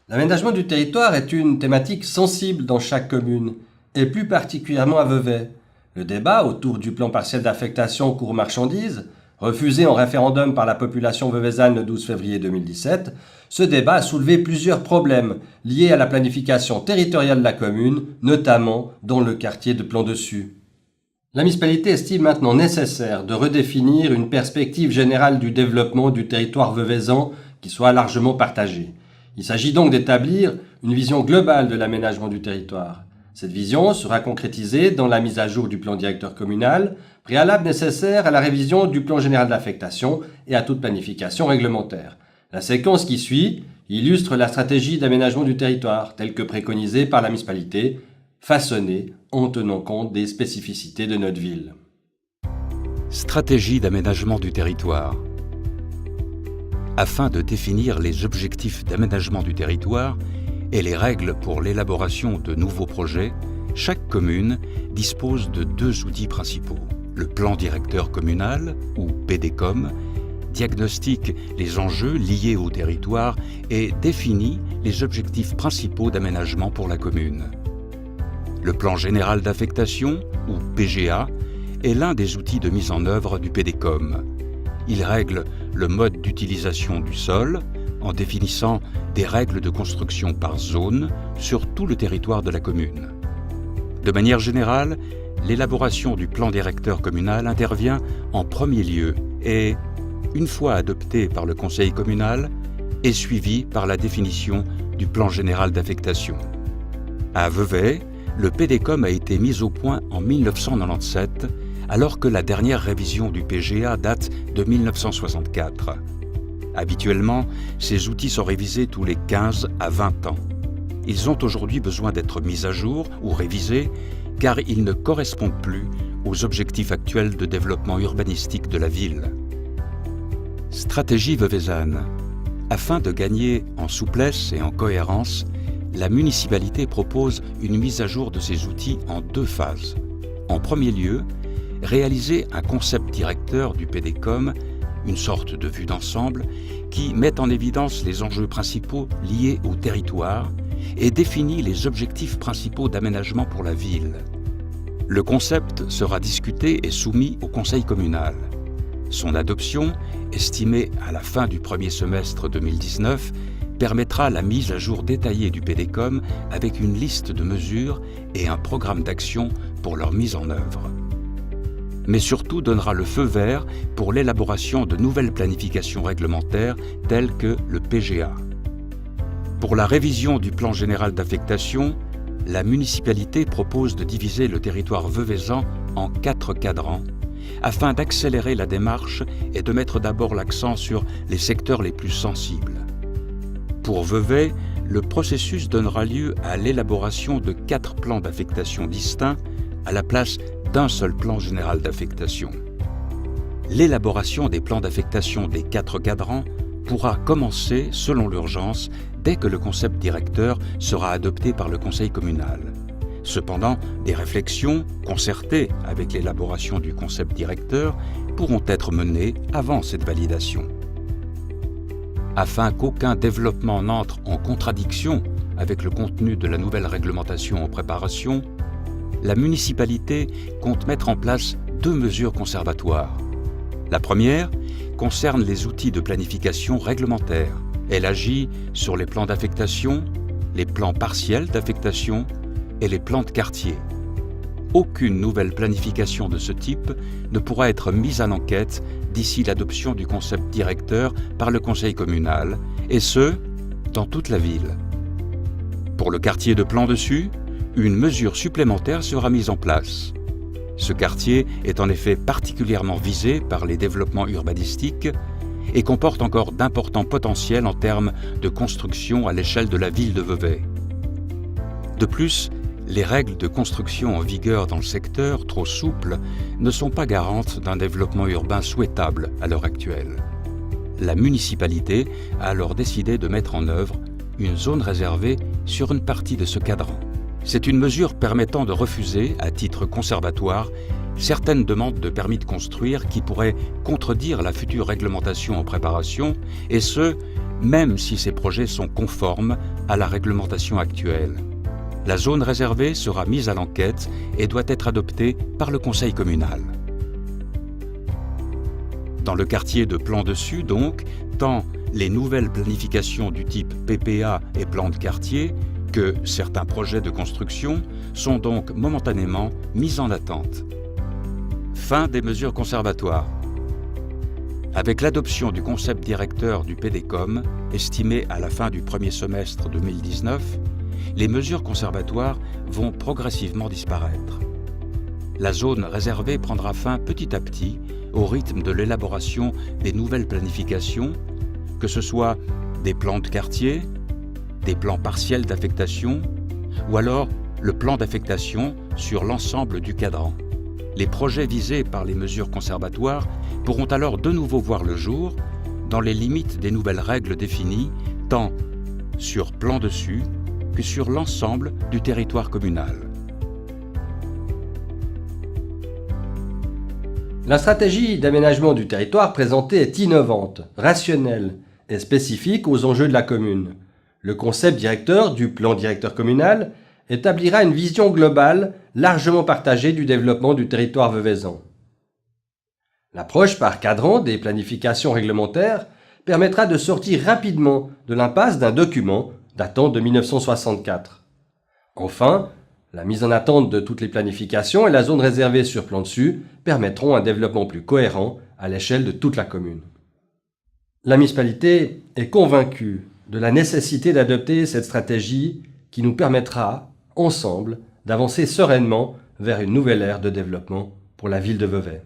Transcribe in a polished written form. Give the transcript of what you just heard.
L'aménagement du territoire est une thématique sensible dans chaque commune, et plus particulièrement à Vevey. Le débat autour du plan partiel d'affectation cours marchandises, refusé en référendum par la population veuvezane le 12 février 2017, ce débat a soulevé plusieurs problèmes liés à la planification territoriale de la commune, notamment dans le quartier de Plan-Dessus. La municipalité estime maintenant nécessaire de redéfinir une perspective générale du développement du territoire veuvezan qui soit largement partagée. Il s'agit donc d'établir une vision globale de l'aménagement du territoire. Cette vision sera concrétisée dans la mise à jour du plan directeur communal, préalable nécessaire à la révision du plan général d'affectation et à toute planification réglementaire. La séquence qui suit illustre la stratégie d'aménagement du territoire telle que préconisée par la municipalité, façonnée en tenant compte des spécificités de notre ville. Stratégie d'aménagement du territoire. Afin de définir les objectifs d'aménagement du territoire et les règles pour l'élaboration de nouveaux projets, chaque commune dispose de deux outils principaux. Le plan directeur communal, ou PDCOM, diagnostique les enjeux liés au territoire et définit les objectifs principaux d'aménagement pour la commune. Le plan général d'affectation, ou PGA, est l'un des outils de mise en œuvre du PDCOM. Il règle le mode d'utilisation du sol en définissant des règles de construction par zone sur tout le territoire de la commune. De manière générale, l'élaboration du plan directeur communal intervient en premier lieu et, une fois adopté par le conseil communal, est suivi par la définition du plan général d'affectation. À Vevey, le PDCOM a été mis au point en 1997, alors que la dernière révision du PGA date de 1964. Habituellement, ces outils sont révisés tous les 15 à 20 ans. Ils ont aujourd'hui besoin d'être mis à jour ou révisés car ils ne correspondent plus aux objectifs actuels de développement urbanistique de la ville. Stratégie veuvezane. Afin de gagner en souplesse et en cohérence, la municipalité propose une mise à jour de ces outils en deux phases. En premier lieu, réaliser un concept directeur du PDCOM, une sorte de vue d'ensemble, qui met en évidence les enjeux principaux liés au territoire et définit les objectifs principaux d'aménagement pour la ville. Le concept sera discuté et soumis au conseil communal. Son adoption, estimée à la fin du premier semestre 2019, permettra la mise à jour détaillée du PDCOM avec une liste de mesures et un programme d'action pour leur mise en œuvre. Mais surtout donnera le feu vert pour l'élaboration de nouvelles planifications réglementaires telles que le PGA. Pour la révision du plan général d'affectation, la municipalité propose de diviser le territoire veuvezan en 4 cadrans afin d'accélérer la démarche et de mettre d'abord l'accent sur les secteurs les plus sensibles. Pour Vevey, le processus donnera lieu à l'élaboration de 4 plans d'affectation distincts à la place d'un seul plan général d'affectation. L'élaboration des plans d'affectation des 4 cadrans pourra commencer, selon l'urgence, dès que le concept directeur sera adopté par le conseil communal. Cependant, des réflexions, concertées avec l'élaboration du concept directeur, pourront être menées avant cette validation. Afin qu'aucun développement n'entre en contradiction avec le contenu de la nouvelle réglementation en préparation, la municipalité compte mettre en place 2 mesures conservatoires. La première concerne les outils de planification réglementaire. Elle agit sur les plans d'affectation, les plans partiels d'affectation et les plans de quartier. Aucune nouvelle planification de ce type ne pourra être mise à l'enquête d'ici l'adoption du concept directeur par le conseil communal, et ce, dans toute la ville. Pour le quartier de Plan-Dessus, une mesure supplémentaire sera mise en place. Ce quartier est en effet particulièrement visé par les développements urbanistiques et comporte encore d'importants potentiels en termes de construction à l'échelle de la ville de Vevey. De plus, les règles de construction en vigueur dans le secteur, trop souples, ne sont pas garantes d'un développement urbain souhaitable à l'heure actuelle. La municipalité a alors décidé de mettre en œuvre une zone réservée sur une partie de ce cadran. C'est une mesure permettant de refuser, à titre conservatoire, certaines demandes de permis de construire qui pourraient contredire la future réglementation en préparation, et ce, même si ces projets sont conformes à la réglementation actuelle. La zone réservée sera mise à l'enquête et doit être adoptée par le conseil communal. Dans le quartier de Plan-Dessus, donc, tant les nouvelles planifications du type PPA et plan de quartier que certains projets de construction sont donc momentanément mis en attente. Fin des mesures conservatoires. Avec l'adoption du concept directeur du PDCOM, estimé à la fin du premier semestre 2019, les mesures conservatoires vont progressivement disparaître. La zone réservée prendra fin petit à petit au rythme de l'élaboration des nouvelles planifications, que ce soit des plans de quartier, des plans partiels d'affectation ou alors le plan d'affectation sur l'ensemble du cadran. Les projets visés par les mesures conservatoires pourront alors de nouveau voir le jour dans les limites des nouvelles règles définies tant sur Plan-Dessus que sur l'ensemble du territoire communal. La stratégie d'aménagement du territoire présentée est innovante, rationnelle et spécifique aux enjeux de la commune. Le concept directeur du plan directeur communal établira une vision globale largement partagée du développement du territoire veuvezan. L'approche par cadran des planifications réglementaires permettra de sortir rapidement de l'impasse d'un document datant de 1964. Enfin, la mise en attente de toutes les planifications et la zone réservée sur Plan-Dessus permettront un développement plus cohérent à l'échelle de toute la commune. La municipalité est convaincue de la nécessité d'adopter cette stratégie qui nous permettra, ensemble, d'avancer sereinement vers une nouvelle ère de développement pour la ville de Vevey.